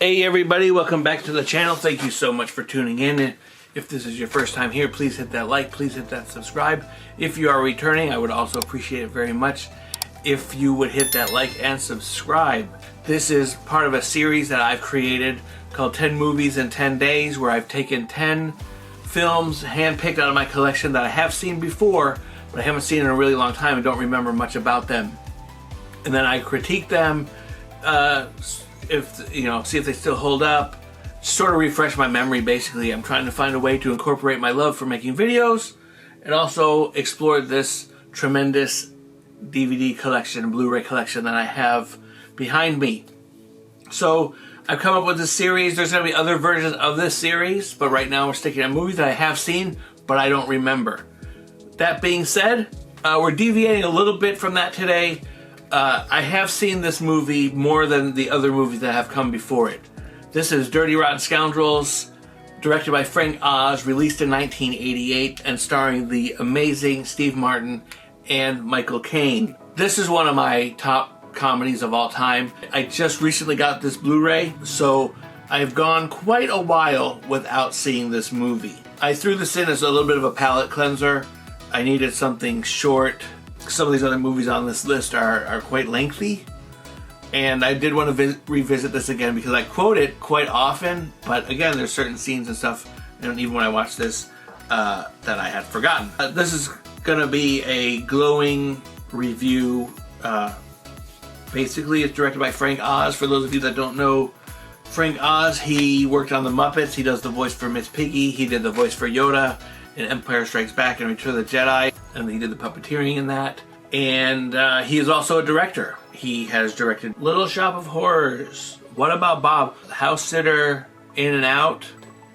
Hey everybody, welcome back to the channel. Thank you so much for tuning in. If this is your first time here, please hit that like, please hit that subscribe. If you are returning, I would also appreciate it very much if you would hit that like and subscribe. This is part of a series that I've created called 10 Movies in 10 Days, where I've taken 10 films handpicked out of my collection that I have seen before, but I haven't seen in a really long time and don't remember much about them. And then I critique them, see if they still hold up, sort of refresh my memory basically. I'm trying to find a way to incorporate my love for making videos and also explore this tremendous DVD collection, Blu-ray collection that I have behind me. So I've come up with this series. There's going to be other versions of this series, but right now we're sticking to movies that I have seen, but I don't remember. That being said, we're deviating a little bit from that today. I have seen this movie more than the other movies that have come before it. This is Dirty Rotten Scoundrels, directed by Frank Oz, released in 1988, and starring the amazing Steve Martin and Michael Caine. This is one of my top comedies of all time. I just recently got this Blu-ray, so I've gone quite a while without seeing this movie. I threw this in as a little bit of a palate cleanser. I needed something short. Some of these other movies on this list are quite lengthy, and I did want to revisit this again because I quote it quite often, but again, there's certain scenes and stuff, and even when I watched this, that I had forgotten. This is going to be a glowing review. Basically, it's directed by Frank Oz. For those of you that don't know Frank Oz, he worked on The Muppets. He does the voice for Miss Piggy. He did the voice for Yoda in Empire Strikes Back and Return of the Jedi, and he did the puppeteering in that. And he is also a director. He has directed Little Shop of Horrors, What About Bob, House Sitter, In and Out,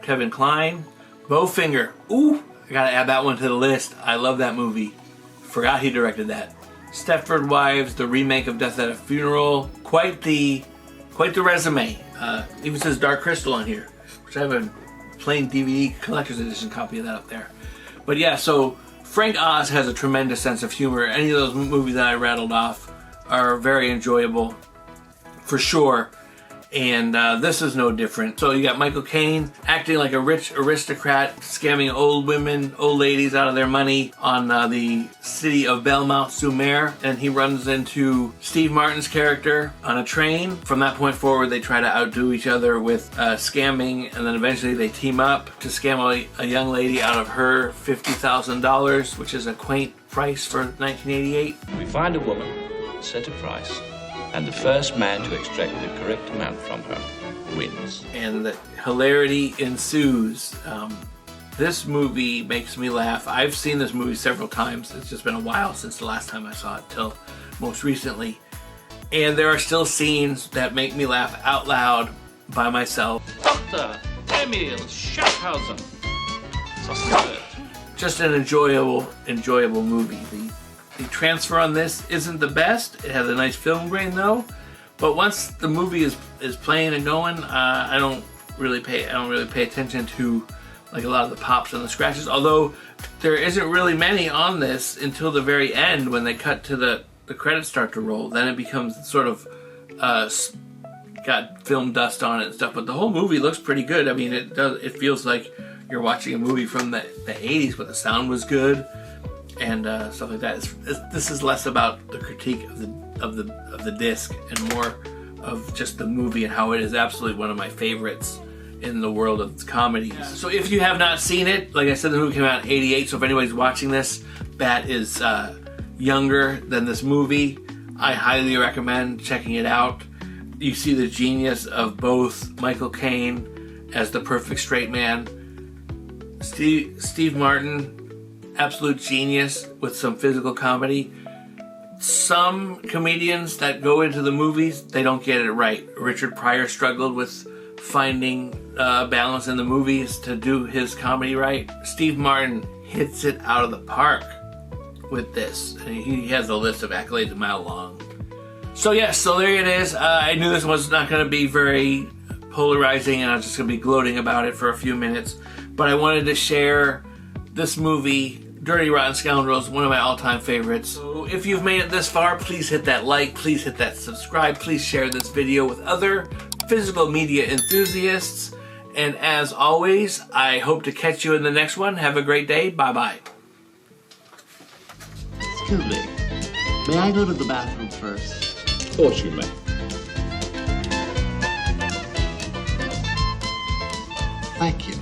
Kevin Kline, Bowfinger. Ooh, I gotta add that one to the list. I love that movie. Forgot he directed that. Stepford Wives, the remake of Death at a Funeral. Quite the resume. Even says Dark Crystal on here, which I have a plain DVD collector's edition copy of that up there. But yeah, so Frank Oz has a tremendous sense of humor. Any of those movies that I rattled off are very enjoyable, for sure. And this is no different. So you got Michael Caine acting like a rich aristocrat, scamming old ladies out of their money on the city of Belmont-sur-Mer. And he runs into Steve Martin's character on a train. From that point forward, they try to outdo each other with scamming, and then eventually they team up to scam a young lady out of her $50,000, which is a quaint price for 1988. We find a woman, set a price, and the first man to extract the correct amount from her wins. And the hilarity ensues. This movie makes me laugh. I've seen this movie several times. It's just been a while since the last time I saw it, till most recently. And there are still scenes that make me laugh out loud by myself. Dr. Emil Schaffhausen. Just an enjoyable movie. The transfer on this isn't the best. It has a nice film grain though, but once the movie is playing and going, I don't really pay attention to like a lot of the pops and the scratches. Although there isn't really many on this until the very end when they cut to the credits start to roll. Then it becomes sort of got film dust on it and stuff. But the whole movie looks pretty good. I mean, it feels like you're watching a movie from the 80s, but the sound was good. And stuff like that. This is less about the critique of the disc and more of just the movie and how it is absolutely one of my favorites in the world of comedies. So if you have not seen it, like I said, the movie came out in '88. So if anybody's watching this that is younger than this movie, I highly recommend checking it out. You see the genius of both Michael Caine as the perfect straight man, Steve Martin, absolute genius with some physical comedy. Some comedians that go into the movies, they don't get it right. Richard Pryor struggled with finding balance in the movies to do his comedy right. Steve Martin hits it out of the park with this. He has a list of accolades a mile long. So yes, so there it is. I knew this was not going to be very polarizing and I was just going to be gloating about it for a few minutes. But I wanted to share this movie, Dirty Rotten Scoundrels, one of my all-time favorites. So if you've made it this far, please hit that like, please hit that subscribe, please share this video with other physical media enthusiasts. And as always, I hope to catch you in the next one. Have a great day. Bye-bye. Excuse me. May I go to the bathroom first? Of course you may. Thank you.